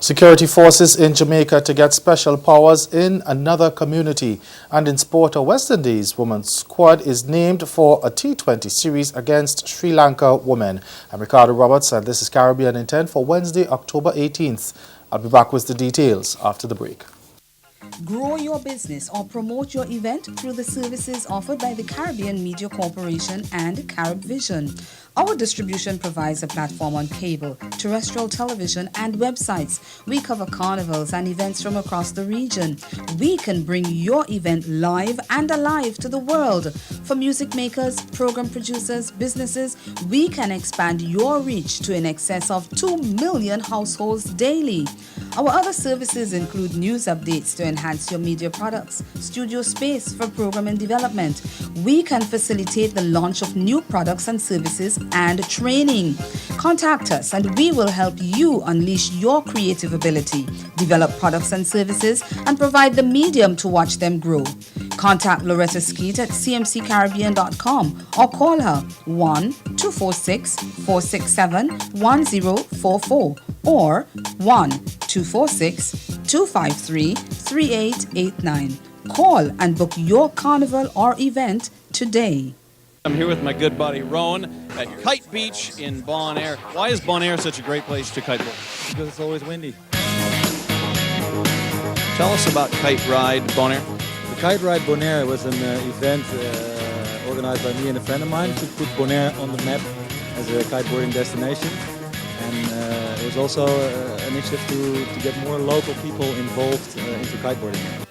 Security forces in Jamaica to get special powers in another community. And in sport, a West Indies women's squad is named for a T20 series against Sri Lanka women. I'm Ricardo Roberts and this is Caribbean in 10 for Wednesday, October 18th. I'll be back with the details after the break. Grow your business or promote your event through the services offered by the Caribbean Media Corporation and CaribVision. Our distribution provides a platform on cable, terrestrial television, and websites. We cover carnivals and events from across the region. We can bring your event live and alive to the world. For music makers, program producers, businesses, we can expand your reach to in excess of 2 million households daily. Our other services include news updates to enhance your media products, studio space for program and development. We can facilitate the launch of new products and services and training. Contact us and we will help you unleash your creative ability, develop products and services, and provide the medium to watch them grow. Contact Loretta Skeet at cmccaribbean.com or call her 1-246-467-1044 or 1-246-253-3889. Call and book your carnival or event today. I'm here with my good buddy Rowan at Kite Beach in Bon Air. Why is Bon Air such a great place to kiteboard? Because it's always windy. Tell us about Kite Ride Bon Air. The Kite Ride Bon Air was an event organized by me and a friend of mine to put Bon Air on the map as a kiteboarding destination. And it was also an initiative to get more local people involved into kiteboarding.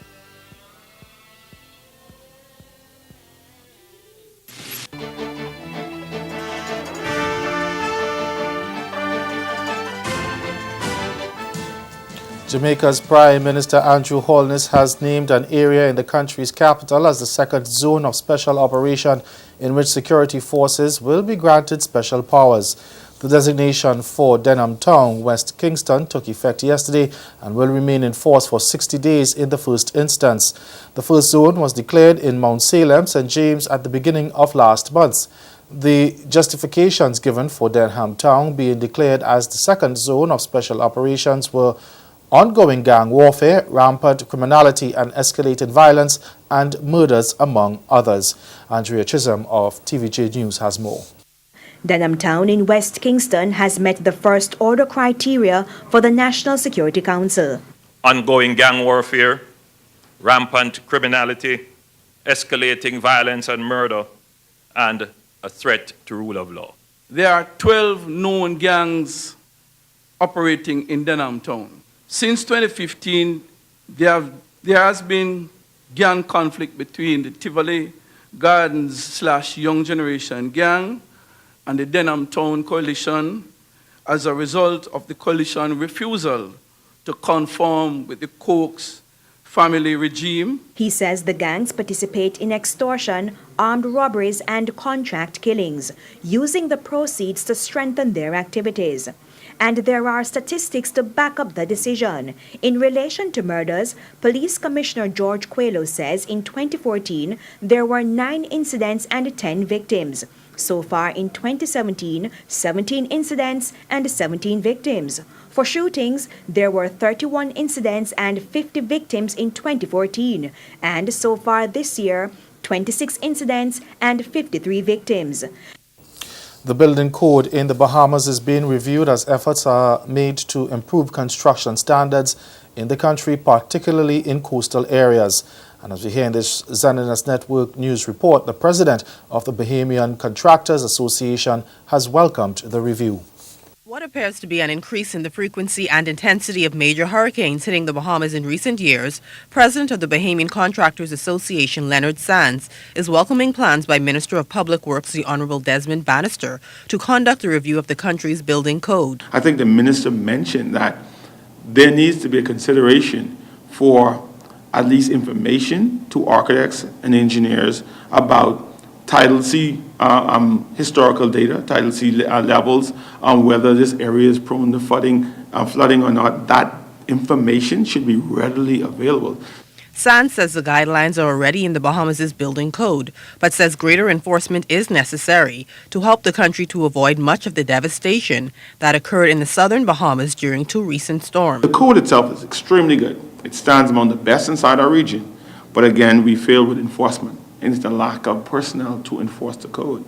Jamaica's Prime Minister Andrew Holness has named an area in the country's capital as the second zone of special operation in which security forces will be granted special powers. The designation for Denham Town, West Kingston, took effect yesterday and will remain in force for 60 days in the first instance. The first zone was declared in Mount Salem, St. James at the beginning of last month. The justifications given for Denham Town being declared as the second zone of special operations were ongoing gang warfare, rampant criminality and escalated violence and murders, among others. Andrea Chisholm of TVJ News has more. Denham Town in West Kingston has met the first order criteria for the National Security Council. Ongoing gang warfare, rampant criminality, escalating violence and murder, and a threat to rule of law. There are 12 known gangs operating in Denham Town. Since 2015, there has been gang conflict between the Tivoli Gardens / Young Generation gang and the Denham Town Coalition as a result of the coalition refusal to conform with the Coke's family regime. He says the gangs participate in extortion, armed robberies and contract killings, using the proceeds to strengthen their activities. And there are statistics to back up the decision. In relation to murders, Police Commissioner George Coelho says in 2014, there were 9 incidents and 10 victims. So far in 2017, 17 incidents and 17 victims. For shootings, there were 31 incidents and 50 victims in 2014. And so far this year, 26 incidents and 53 victims. The building code in the Bahamas is being reviewed as efforts are made to improve construction standards in the country, particularly in coastal areas. And as we hear in this Zenith Network News report, the president of the Bahamian Contractors Association has welcomed the review. What appears to be an increase in the frequency and intensity of major hurricanes hitting the Bahamas in recent years, President of the Bahamian Contractors Association, Leonard Sands, is welcoming plans by Minister of Public Works, the Honorable Desmond Bannister, to conduct a review of the country's building code. I think the minister mentioned that there needs to be a consideration for at least information to architects and engineers about Title C historical data, Title C levels, whether this area is prone to flooding or not. That information should be readily available. Sands says the guidelines are already in the Bahamas' building code, but says greater enforcement is necessary to help the country to avoid much of the devastation that occurred in the southern Bahamas during 2 recent storms. The code itself is extremely good. It stands among the best inside our region. But again, we fail with enforcement, and it's the lack of personnel to enforce the code.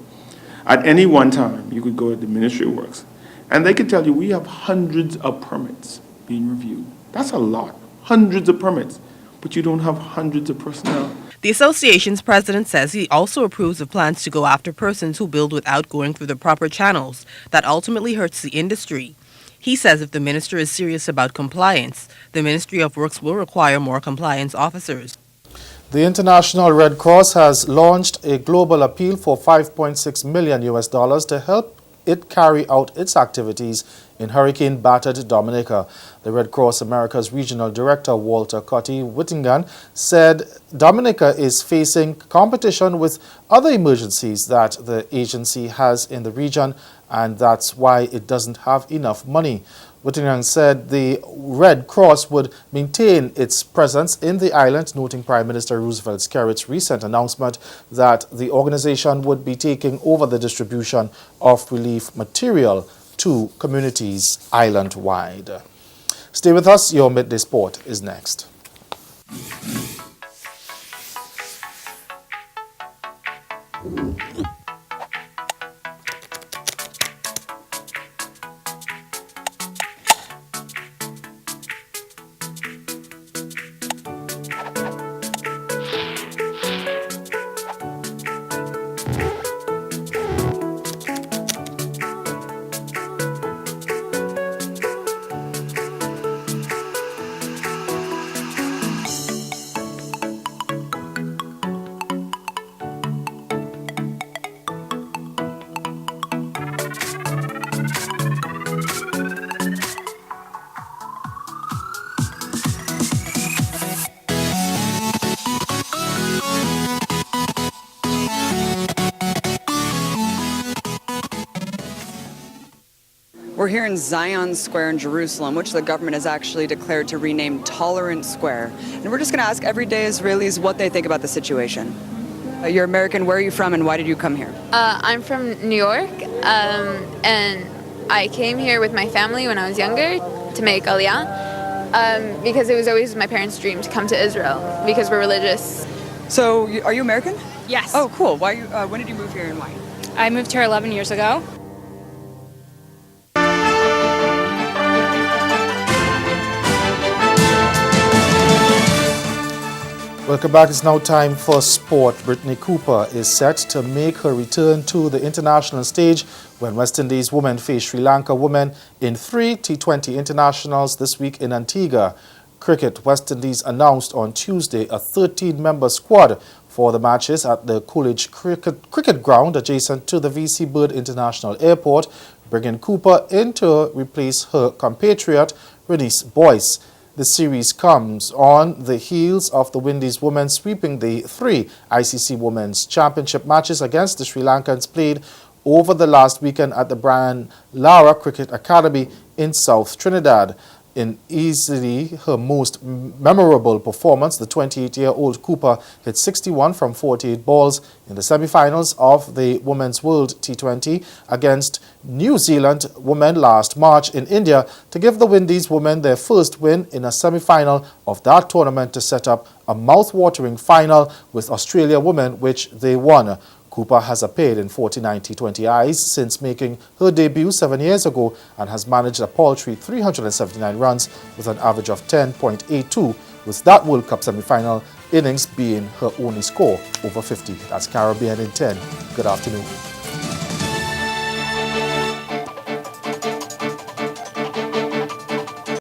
At any one time, you could go to the Ministry of Works, and they could tell you we have hundreds of permits being reviewed. That's a lot, hundreds of permits, but you don't have hundreds of personnel. The association's president says he also approves of plans to go after persons who build without going through the proper channels. That ultimately hurts the industry. He says if the minister is serious about compliance, the Ministry of Works will require more compliance officers. The International Red Cross has launched a global appeal for $5.6 million to help it carry out its activities in hurricane-battered Dominica. The Red Cross America's Regional Director Walter Cotty Whittingham said Dominica is facing competition with other emergencies that the agency has in the region, and that's why it doesn't have enough money. Whittingham said the Red Cross would maintain its presence in the island, noting Prime Minister Roosevelt Skerritt's recent announcement that the organization would be taking over the distribution of relief material to communities island-wide. Stay with us, your Midday Sport is next. We're here in Zion Square in Jerusalem, which the government has actually declared to rename Tolerant Square. And we're just going to ask everyday Israelis what they think about the situation. You're American. Where are you from and why did you come here? I'm from New York, and I came here with my family when I was younger to make Aliyah because it was always my parents' dream to come to Israel because we're religious. So, are you American? Yes. Oh, cool. Why? When did you move here and why? I moved here 11 years ago. Welcome back. It's now time for sport. Brittany Cooper is set to make her return to the international stage when West Indies women face Sri Lanka women in 3 T20 internationals this week in Antigua. Cricket, West Indies announced on Tuesday a 13-member squad for the matches at the Coolidge Cricket Ground adjacent to the VC Bird International Airport, bringing Cooper in to replace her compatriot Renice Boyce. The series comes on the heels of the Windies women sweeping the 3 ICC Women's Championship matches against the Sri Lankans played over the last weekend at the Brian Lara Cricket Academy in South Trinidad. In easily her most memorable performance, the 28-year-old Cooper hit 61 from 48 balls in the semi-finals of the Women's World T20 against New Zealand women last March in India to give the Windies women their first win in a semi-final of that tournament to set up a mouth-watering final with Australia women, which they won. Cooper has appeared in 49 T20Is since making her debut 7 years ago and has managed a paltry 379 runs with an average of 10.82, with that World Cup semi-final innings being her only score over 50. That's Caribbean in 10. Good afternoon.